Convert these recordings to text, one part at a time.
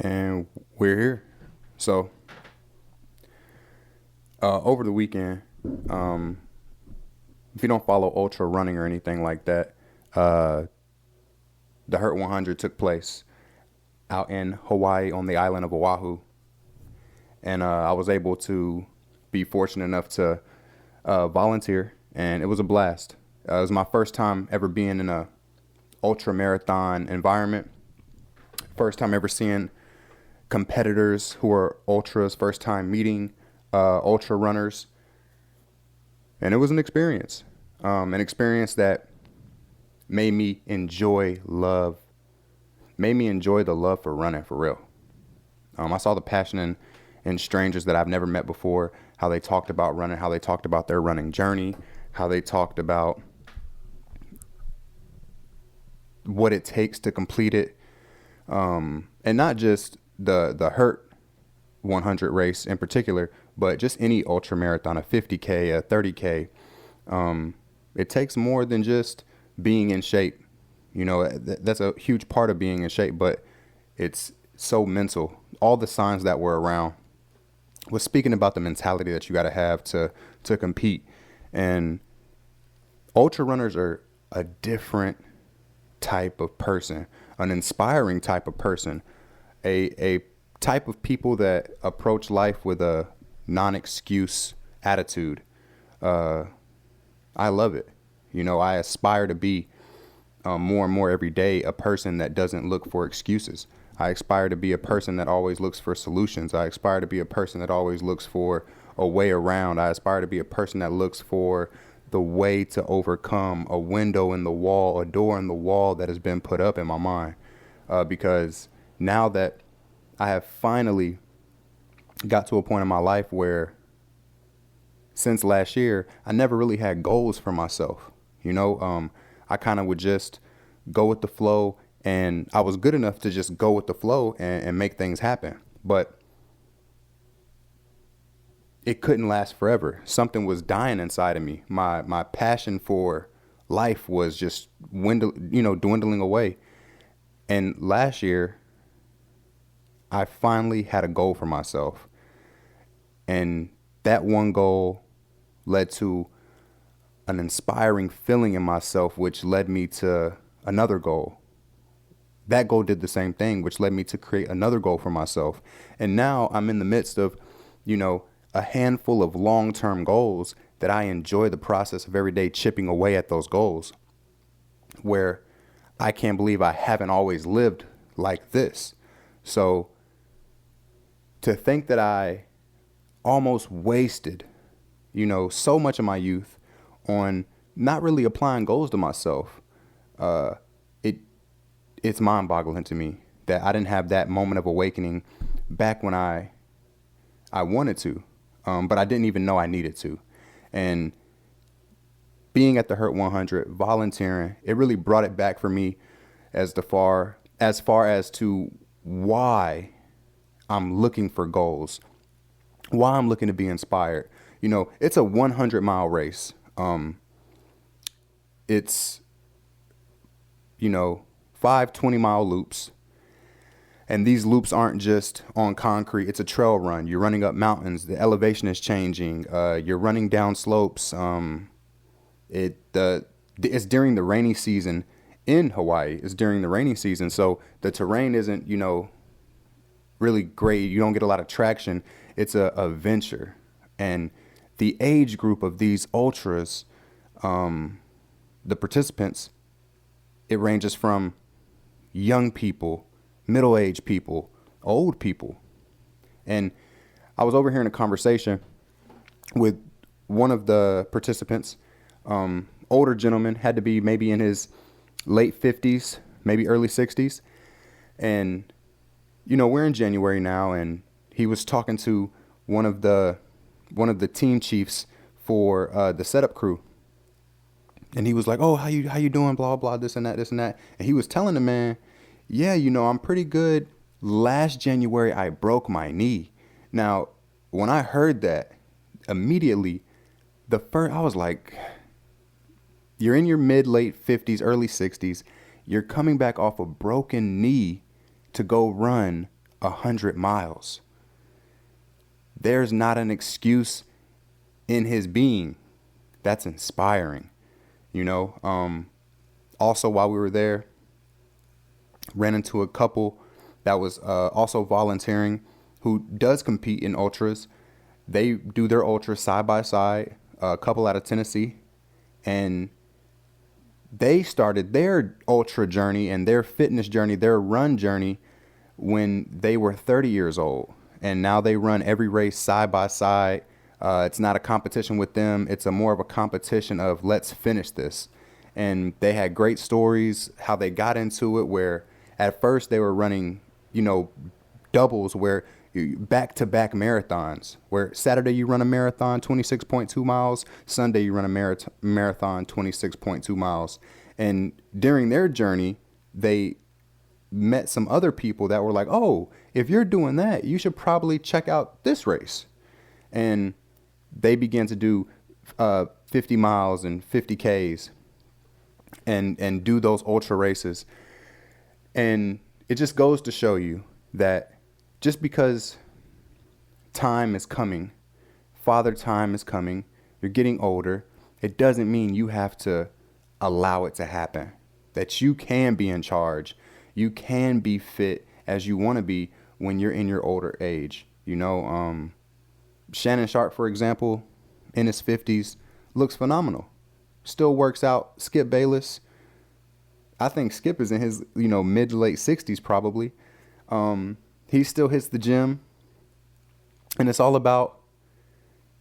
and we're here. So, over the weekend, um, if you don't follow ultra running or anything like that, uh, the Hurt 100 took place out in Hawaii on the island of Oahu, and I was able to be fortunate enough to volunteer, and it was a blast. It was my first time ever being in a ultra marathon environment. First time ever seeing competitors who are ultras. First time meeting ultra runners, and it was an experience that made me enjoy the love for running for real. I saw the passion in strangers that I've never met before, how they talked about running, how they talked about their running journey, how they talked about what it takes to complete it. And not just the Hurt 100 race in particular, but just any ultra marathon, a 50K, a 30K. It takes more than just being in shape. That's a huge part of being in shape, but it's so mental. All the signs that were around was speaking about the mentality that you got to have to compete. And ultra runners are a different type of person, an inspiring type of person, a type of people that approach life with a non-excuse attitude. I love it. I aspire to be more and more every day a person that doesn't look for excuses. I aspire to be a person that always looks for solutions. I aspire to be a person that always looks for a way around. I aspire to be a person that looks for the way to overcome a window in the wall, a door in the wall that has been put up in my mind. Because now that I have finally got to a point in my life where since last year, I never really had goals for myself. I kind of would just go with the flow, and I was good enough to just go with the flow and make things happen. But it couldn't last forever. Something was dying inside of me. My passion for life was just dwindling away. And last year, I finally had a goal for myself. And that one goal led to an inspiring feeling in myself, which led me to another goal. That goal did the same thing, which led me to create another goal for myself. And now I'm in the midst of, a handful of long-term goals that I enjoy the process of every day chipping away at those goals, where I can't believe I haven't always lived like this. So to think that I almost wasted, so much of my youth on not really applying goals to myself, it's mind-boggling to me that I didn't have that moment of awakening back when I wanted to, but I didn't even know I needed to. And being at the Hurt 100, volunteering, it really brought it back for me as far as to why I'm looking for goals, why I'm looking to be inspired. It's a 100-mile race. It's 5 20-mile loops. And these loops aren't just on concrete. It's a trail run. You're running up mountains. The elevation is changing. You're running down slopes. It's during the rainy season in Hawaii. It's during the rainy season. So the terrain isn't, really great. You don't get a lot of traction. It's a venture. And the age group of these ultras, the participants, it ranges from young people, middle-aged people, old people. And I was overhearing a conversation with one of the participants, older gentleman, had to be maybe in his late 50s, maybe early 60s. And, we're in January now, and he was talking to one of the team chiefs for the setup crew. And he was like, "Oh, how you doing? Blah, blah, this and that, this and that." And he was telling the man, "Yeah, I'm pretty good. Last January, I broke my knee." Now, when I heard that, immediately, I was like, you're in your late 50s, early 60s. You're coming back off a broken knee to go run 100 miles. There's not an excuse in his being. That's inspiring, you know. Also, while we were there, ran into a couple that was also volunteering who does compete in ultras. They do their ultras side by side, a couple out of Tennessee, and they started their ultra journey and their fitness journey, their run journey, when they were 30 years old. And now they run every race side by side. It's not a competition with them. It's more of a competition of let's finish this. And they had great stories, how they got into it, where at first they were running, you know, doubles, where back-to-back marathons, where Saturday you run a marathon 26.2 miles, Sunday you run a marathon 26.2 miles. And during their journey, they met some other people that were like, oh, if you're doing that, you should probably check out this race. And they began to do 50 miles and 50 Ks and do those ultra races. And it just goes to show you that just because time is coming, Father Time is coming, you're getting older, it doesn't mean you have to allow it to happen. That you can be in charge. You can be fit as you want to be when you're in your older age. You know, Shannon Sharp, for example, in his 50s, looks phenomenal. Still works out. Skip Bayless, I think Skip is in his, you know, mid to late 60s probably. He still hits the gym. And it's all about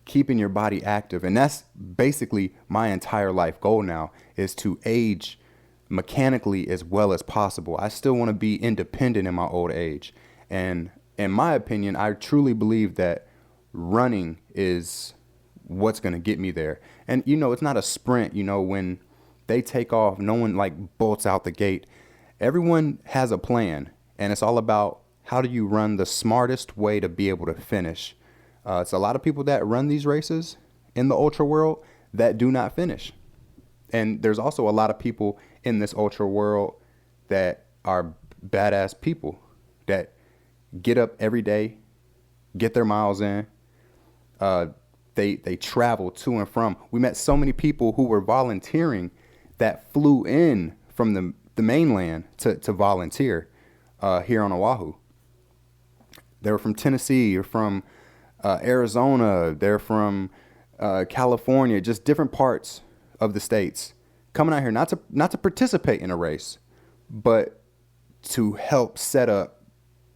keeping your body active. And that's basically my entire life goal now, is to age mechanically as well as possible. I still want to be independent in my old age. And in my opinion, I truly believe that running is what's going to get me there. And, you know, it's not a sprint. You know, when they take off, no one like bolts out the gate. Everyone has a plan, and it's all about how do you run the smartest way to be able to finish. It's a lot of people that run these races in the ultra world that do not finish. And there's also a lot of people in this ultra world that are badass people that get up every day, get their miles in. They travel to and from. We met so many people who were volunteering that flew in from the mainland to volunteer here on Oahu. They were from Tennessee or from Arizona. They're from California, just different parts of the states, coming out here not to participate in a race, but to help set up,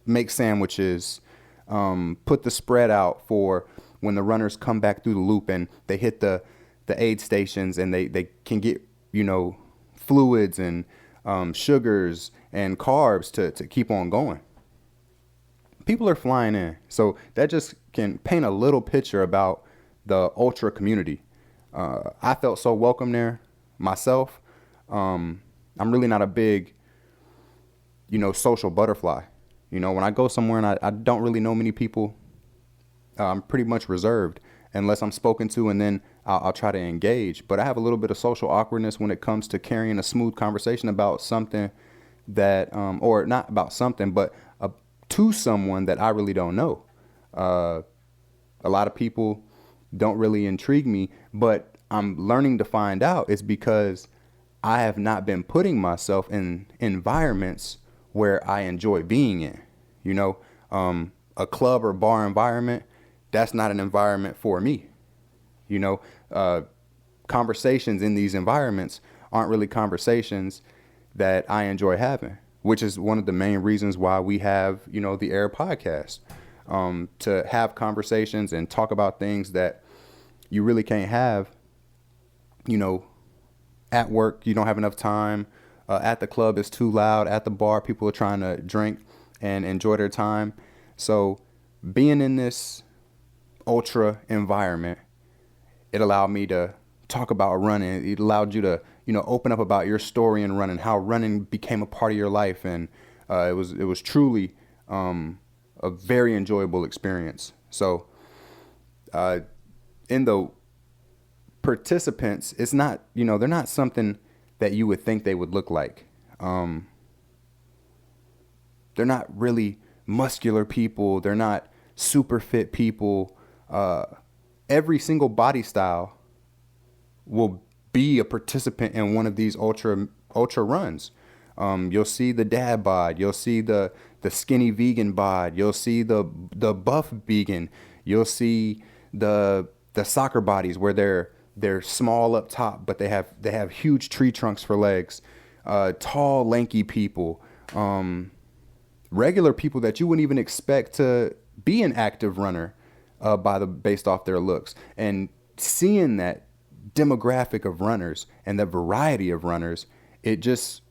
make sandwiches, put the spread out for when the runners come back through the loop and they hit the aid stations and they can get, you know, fluids and sugars and carbs to keep on going. People are flying in. So that just can paint a little picture about the ultra community. I felt so welcome there myself. I'm really not a big, you know, social butterfly. You know, when I go somewhere and I don't really know many people, I'm pretty much reserved unless I'm spoken to, and then I'll try to engage. But I have a little bit of social awkwardness when it comes to carrying a smooth conversation about something that, or not about something, but to someone that I really don't know. A lot of people don't really intrigue me, but I'm learning to find out it's because I have not been putting myself in environments where I enjoy being in. You know, a club or bar environment, that's not an environment for me. You know, conversations in these environments aren't really conversations that I enjoy having, which is one of the main reasons why we have, you know, the Air podcast, to have conversations and talk about things that you really can't have, you know, at work. You don't have enough time. At the club, it's too loud. At the bar, people are trying to drink and enjoy their time. So being in this ultra environment, it allowed me to talk about running. It allowed you to, you know, open up about your story in running, how running became a part of your life. And it was truly a very enjoyable experience. So in the participants, it's not, you know, they're not something that you would think they would look like. They're not really muscular people. They're not super fit people. Every single body style will be a participant in one of these ultra runs. You'll see the dad bod. You'll see the skinny vegan bod. You'll see the buff vegan. You'll see the soccer bodies where they're small up top, but they have huge tree trunks for legs. Tall, lanky people. Regular people that you wouldn't even expect to be an active runner based off their looks. And seeing that demographic of runners and the variety of runners, it just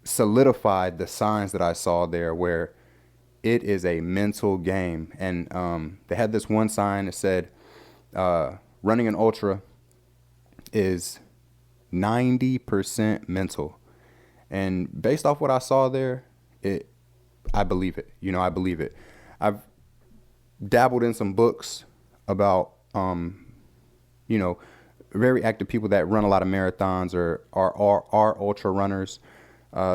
solidified the signs that I saw there, where it is a mental game. And they had this one sign that said, running an ultra is 90% mental. And based off what I saw there, I believe it. I believe it. I've dabbled in some books about, very active people that run a lot of marathons or are ultra runners.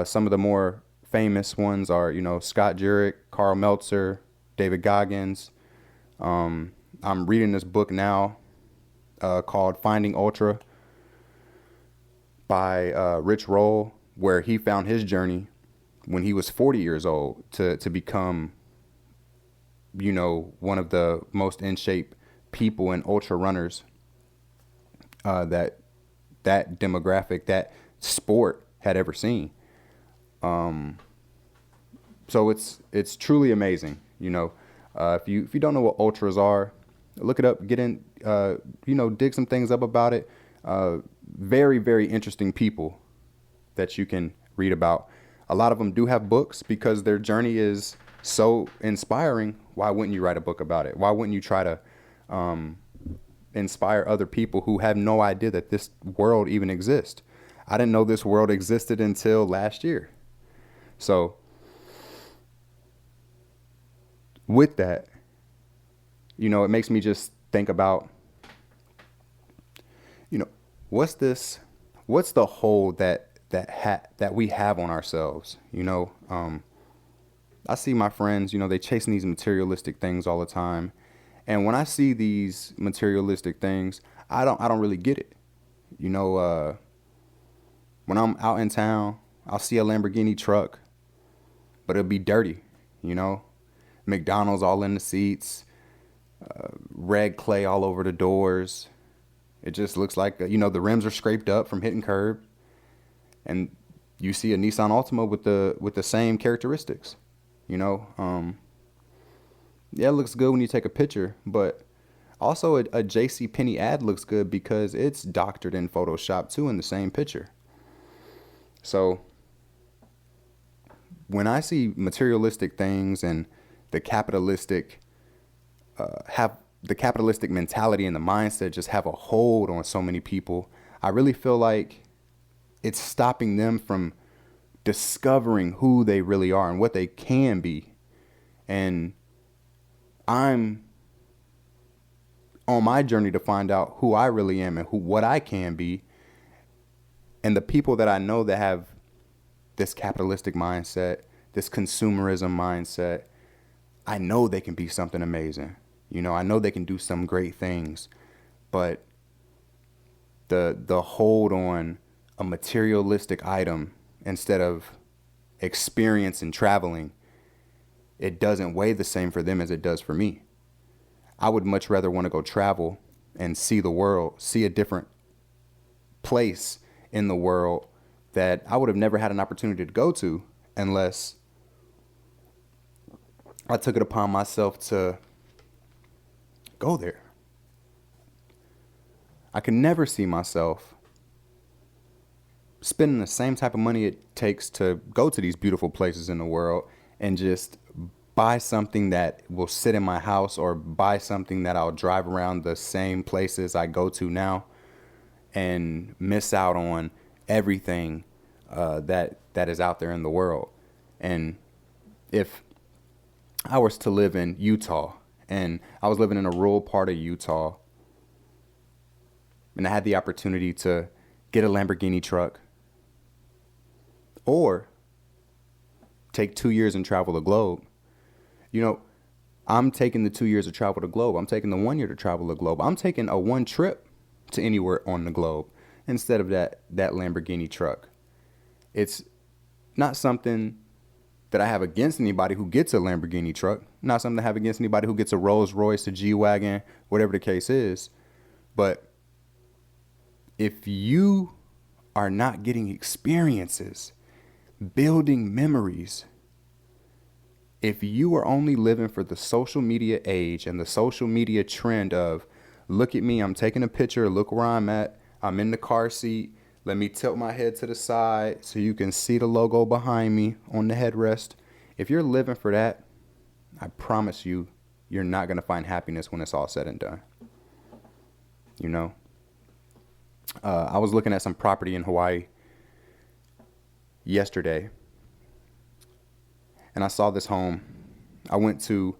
Some of the more famous ones are, Scott Jurek, Carl Meltzer, David Goggins. I'm reading this book now called Finding Ultra by Rich Roll, where he found his journey when he was 40 years old to become, one of the most in shape people and ultra runners that demographic, that sport had ever seen. So it's truly amazing. If you don't know what ultras are, look it up, get in, dig some things up about it. Very, very interesting people that you can read about. A lot of them do have books because their journey is so inspiring. Why wouldn't you write a book about it? Why wouldn't you try to inspire other people who have no idea that this world even exists? I didn't know this world existed until last year. So with that, it makes me just think about, what's the hold that we have on ourselves. I see my friends, they chasing these materialistic things all the time. And when I see these materialistic things, I don't really get it. When I'm out in town, I'll see a Lamborghini truck, but it'll be dirty, McDonald's all in the seats, red clay all over the doors. It just looks like, the rims are scraped up from hitting curb. And you see a Nissan Altima with the same characteristics, Yeah, it looks good when you take a picture, but also a JCPenney ad looks good because it's doctored in Photoshop too in the same picture. So when I see materialistic things and the capitalistic mentality and the mindset just have a hold on so many people, I really feel like it's stopping them from discovering who they really are and what they can be. And I'm on my journey to find out who I really am and what I can be. And the people that I know that have this capitalistic mindset, this consumerism mindset, I know they can be something amazing. I know they can do some great things, but the hold on a materialistic item instead of experience and traveling, it doesn't weigh the same for them as it does for me. I would much rather want to go travel and see the world, see a different place in the world that I would have never had an opportunity to go to unless I took it upon myself to go there. I can never see myself spending the same type of money it takes to go to these beautiful places in the world and just buy something that will sit in my house or buy something that I'll drive around the same places I go to now and miss out on everything that is out there in the world. And if I was to live in Utah and I was living in a rural part of Utah and I had the opportunity to get a Lamborghini truck or take 2 years and travel the globe, You know, I'm taking the 2 years to travel the globe. I'm taking the 1 year to travel the globe. I'm taking a one trip to anywhere on the globe instead of that Lamborghini truck. It's not something that I have against anybody who gets a Lamborghini truck. Not something I have against anybody who gets a Rolls Royce, a G-Wagon, whatever the case is. But if you are not getting experiences, building memories, if you are only living for the social media age and the social media trend of, look at me, I'm taking a picture, look where I'm at, I'm in the car seat, let me tilt my head to the side so you can see the logo behind me on the headrest. If you're living for that, I promise you, you're not going to find happiness when it's all said and done. You know, I was looking at some property in Hawaii yesterday, and I saw this home. I went to,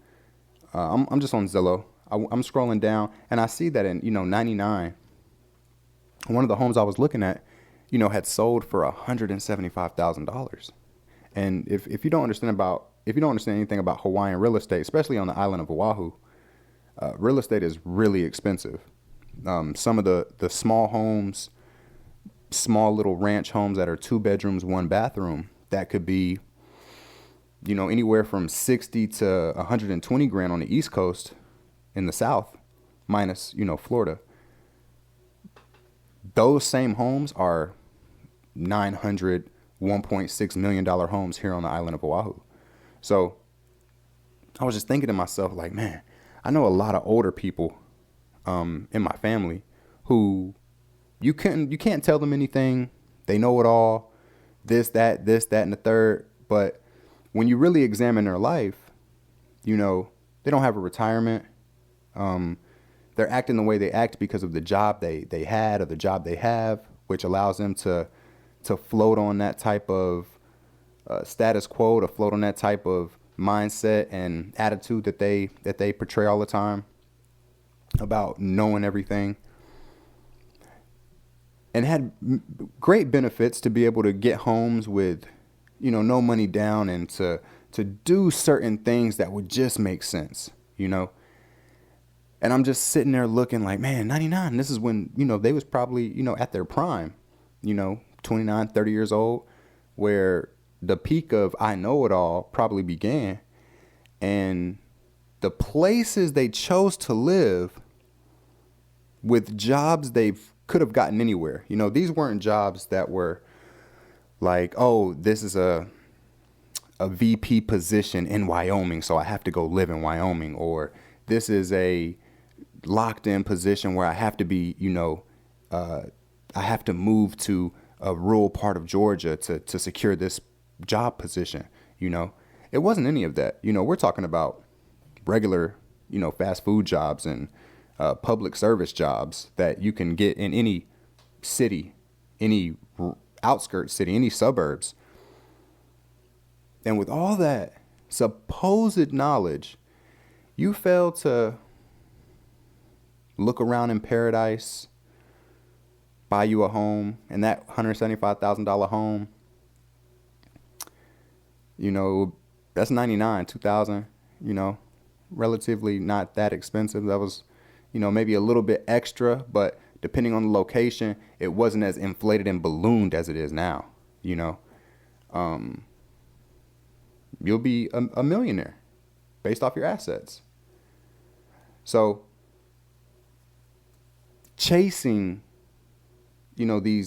I'm just on Zillow. I'm scrolling down, and I see that in, 99, one of the homes I was looking at, had sold for $175,000. And if you don't understand anything about Hawaiian real estate, especially on the island of Oahu, real estate is really expensive. Some of the small homes, small little ranch homes that are 2 bedrooms, 1 bathroom, that could be, anywhere from 60 to 120 grand on the East Coast in the South, minus, Florida. Those same homes are $1.6 million homes here on the island of Oahu. So I was just thinking to myself, like, man, I know a lot of older people in my family who you can't tell them anything. They know it all, this, that, and the third. But when you really examine their life, they don't have a retirement. They're acting the way they act because of the job they had or the job they have, which allows them to float on that type of status quo, to float on that type of mindset and attitude that they portray all the time about knowing everything. And had great benefits to be able to get homes with, no money down, and to do certain things that would just make sense, And I'm just sitting there looking like, man, 99, this is when, they was probably, at their prime, 29, 30 years old, where the peak of I know it all probably began. And the places they chose to live with jobs they could have gotten anywhere. These weren't jobs that were like, oh, this is a VP position in Wyoming, so I have to go live in Wyoming. Or this is a locked in position where I have to be, I have to move to a rural part of Georgia to secure this job position. It wasn't any of that. We're talking about regular, fast food jobs and public service jobs that you can get in any city, any outskirts city, any suburbs. And with all that supposed knowledge, you fail to look around in paradise, buy you a home, and that $175,000 home, that's 99, 2000, relatively not that expensive. That was, maybe a little bit extra, but depending on the location, it wasn't as inflated and ballooned as it is now, You'll be a millionaire based off your assets. So chasing, let me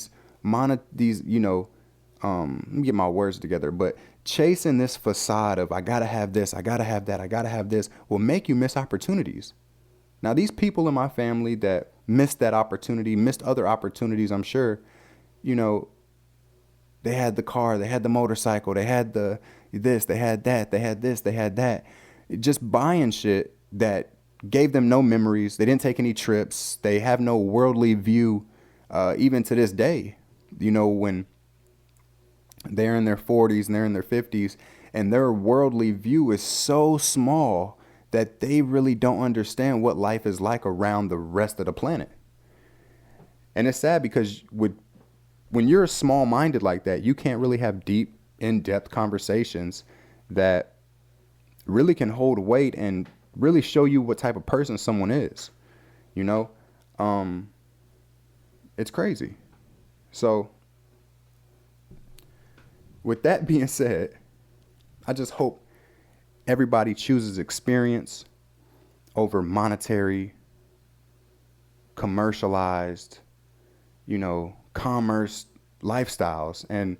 get my words together, but chasing this facade of I gotta have this, I gotta have that, I gotta have this, will make you miss opportunities. Now, these people in my family that missed that opportunity, missed other opportunities, I'm sure, they had the car, they had the motorcycle, they had this, they had that, they had this, they had that. Just buying shit that gave them no memories. They didn't take any trips. They have no worldly view, even to this day. When they're in their 40s and they're in their 50s, and their worldly view is so small that they really don't understand what life is like around the rest of the planet. And it's sad because when you're small-minded like that, you can't really have deep, in-depth conversations that really can hold weight and really show you what type of person someone is. You know, it's crazy. So with that being said, I just hope everybody chooses experience over monetary, commercialized, commerce lifestyles, and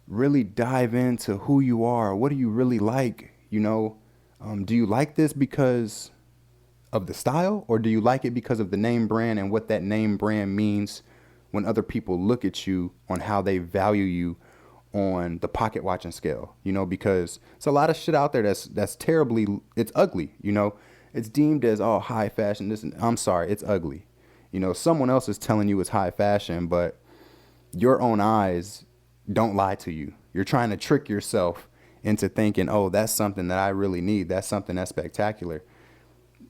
really dive into who you are. What do you really like? Do you like this because of the style, or do you like it because of the name brand and what that name brand means when other people look at you on how they value you on the pocket watching scale? Because it's a lot of shit out there that's terribly, it's ugly. It's deemed as, oh, high fashion. I'm sorry, it's ugly. Someone else is telling you it's high fashion, but your own eyes don't lie to you. You're trying to trick yourself into thinking, oh, that's something that I really need. That's something that's spectacular.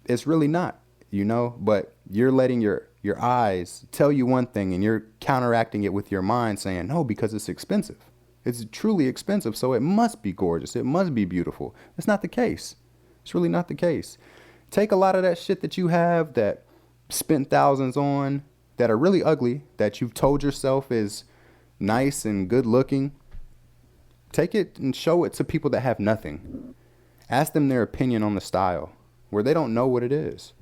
It's really not, but you're letting your eyes tell you one thing, and you're counteracting it with your mind saying, no, because it's expensive. It's truly expensive, so it must be gorgeous. It must be beautiful. It's not the case. It's really not the case. Take a lot of that shit that you have that spent thousands on, that are really ugly, that you've told yourself is nice and good looking. Take it and show it to people that have nothing. Ask them their opinion on the style where they don't know what it is.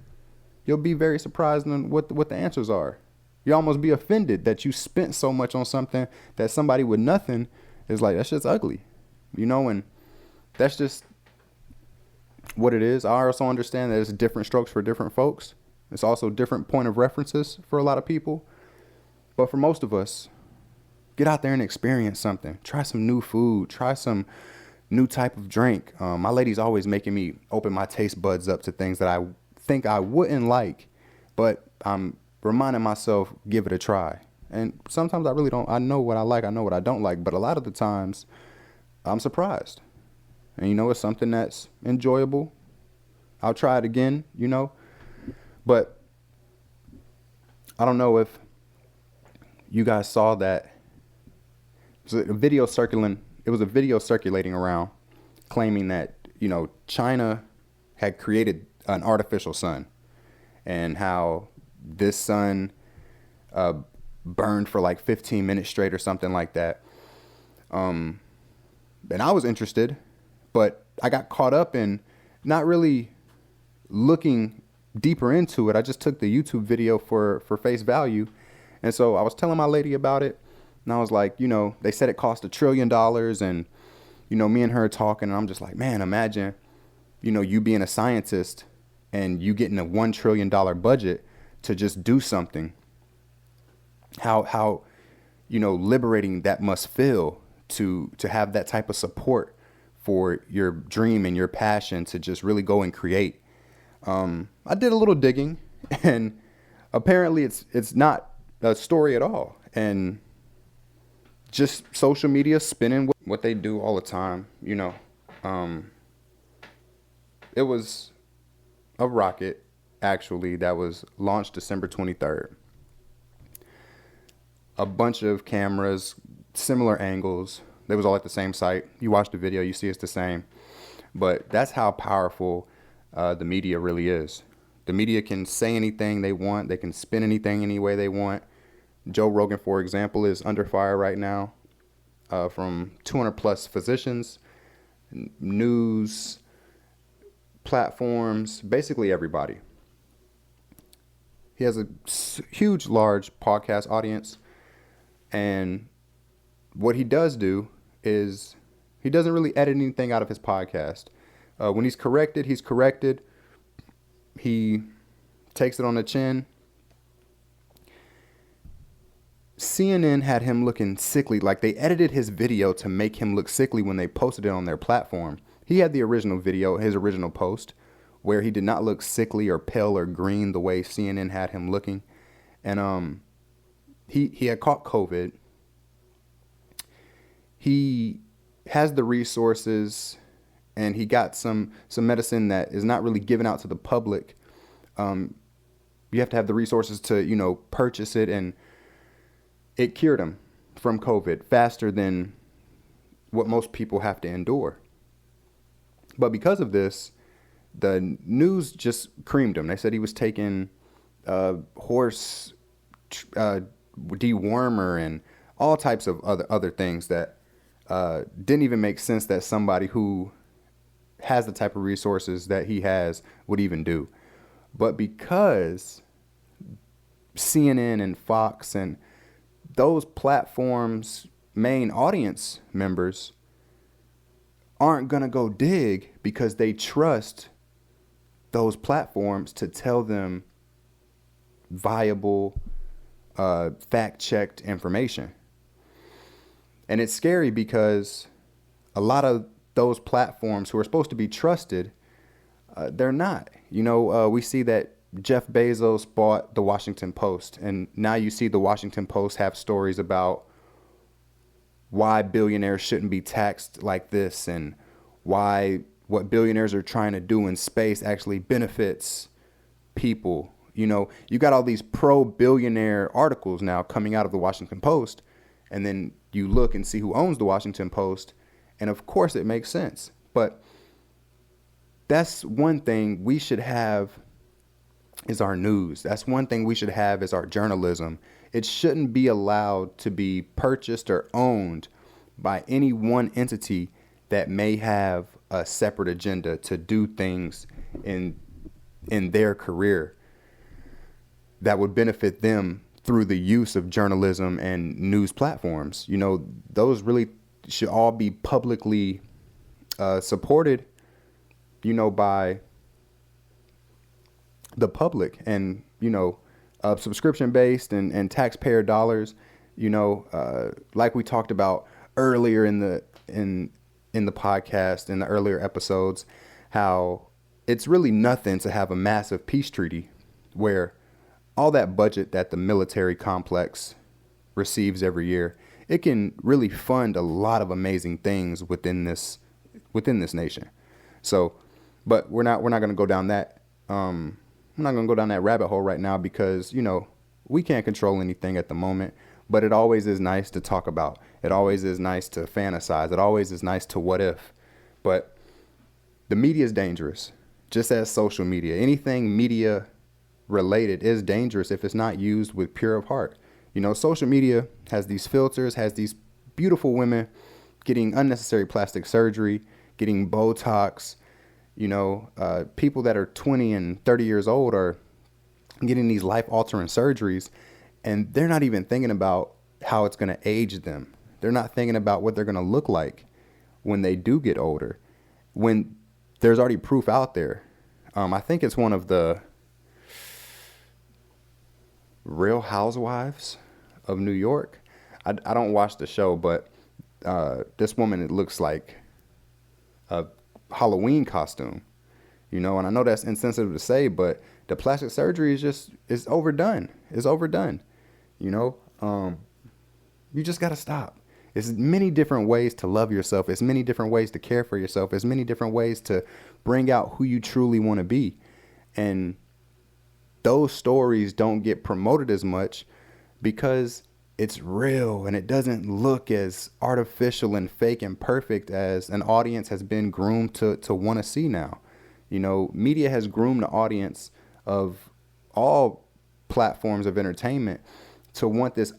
You'll be very surprised on what the answers are. You'll almost be offended that you spent so much on something that somebody with nothing is like, that shit's ugly. And that's just what it is. I also understand that it's different strokes for different folks. It's also different point of references for a lot of people. But for most of us, get out there and experience something. Try some new food. Try some new type of drink. My lady's always making me open my taste buds up to things that I think I wouldn't like, but I'm reminding myself, give it a try. And sometimes I really don't. I know what I like. I know what I don't like. But a lot of the times, I'm surprised. And it's something that's enjoyable. I'll try it again, But I don't know if you guys saw that. It was a video circulating around claiming that, China had created an artificial sun, and how this sun burned for like 15 minutes straight or something like that. And I was interested, but I got caught up in not really looking deeper into it. I just took the YouTube video for face value. And so I was telling my lady about it, and I was like, they said it cost $1 trillion, and, me and her talking, and I'm just like, man, imagine, you being a scientist and you getting a $1 trillion budget to just do something. How liberating that must feel to have that type of support for your dream and your passion to just really go and create. I did a little digging, and apparently it's not a story at all. And just social media spinning what they do all the time, It was a rocket, actually, that was launched December 23rd. A bunch of cameras, similar angles. They was all at the same site. You watch the video, you see it's the same. But that's how powerful the media really is. The media can say anything they want. They can spin anything any way they want. Joe Rogan, for example, is under fire right now from 200 plus physicians, news platforms, basically everybody. He has a huge, large podcast audience. And what he does do is he doesn't really edit anything out of his podcast. When he's corrected, he's corrected. He takes it on the chin. CNN had him looking sickly, like they edited his video to make him look sickly when they posted it on their platform. He had the original video, his original post, where he did not look sickly or pale or green the way CNN had him looking. And he had caught COVID. He has the resources, and he got some medicine that is not really given out to the public. You have to have the resources to, purchase it, and it cured him from COVID faster than what most people have to endure. But because of this, the news just creamed him. They said he was taking horse dewormer and all types of other things that didn't even make sense that somebody who has the type of resources that he has would even do. But because CNN and Fox and those platforms' main audience members aren't going to go dig because they trust those platforms to tell them viable, fact-checked information. And it's scary because a lot of those platforms who are supposed to be trusted, they're not. We see that Jeff Bezos bought the Washington Post, and now you see the Washington Post have stories about why billionaires shouldn't be taxed like this, and why what billionaires are trying to do in space actually benefits people. You got all these pro-billionaire articles now coming out of the Washington Post, and then you look and see who owns the Washington Post, and of course it makes sense. But that's one thing we should have is our news. That's one thing we should have is our journalism. It shouldn't be allowed to be purchased or owned by any one entity that may have a separate agenda to do things in their career that would benefit them through the use of journalism and news platforms. Those really should all be publicly supported, by the public, and subscription based and taxpayer dollars. Like we talked about earlier in the podcast, in the earlier episodes, how it's really nothing to have a massive peace treaty where all that budget that the military complex receives every year, it can really fund a lot of amazing things within this nation. So, but we're not going to go down that. I'm not going to go down that rabbit hole right now because, we can't control anything at the moment, but it always is nice to talk about. It always is nice to fantasize. It always is nice to what if. But the media is dangerous, just as social media. Anything media related is dangerous if it's not used with pure of heart. Social media has these filters, has these beautiful women getting unnecessary plastic surgery, getting Botox. People that are 20 and 30 years old are getting these life-altering surgeries, and they're not even thinking about how it's going to age them. They're not thinking about what they're going to look like when they do get older, when there's already proof out there. I think it's one of the Real Housewives of New York. I don't watch the show, but this woman, it looks like a Halloween costume, and I know that's insensitive to say, but the plastic surgery is overdone. It's overdone. You just got to stop. There's many different ways to love yourself. There's many different ways to care for yourself. There's many different ways to bring out who you truly want to be. And those stories don't get promoted as much because it's real and it doesn't look as artificial and fake and perfect as an audience has been groomed to want to see now. Media has groomed the audience of all platforms of entertainment to want this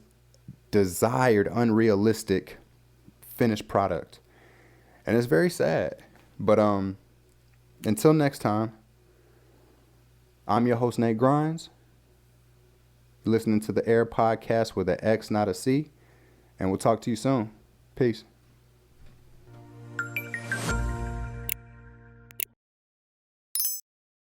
desired, unrealistic finished product. And it's very sad. But until next time, I'm your host, Nate Grimes. You're listening to the Air Podcast with an X, not a C. And we'll talk to you soon. Peace.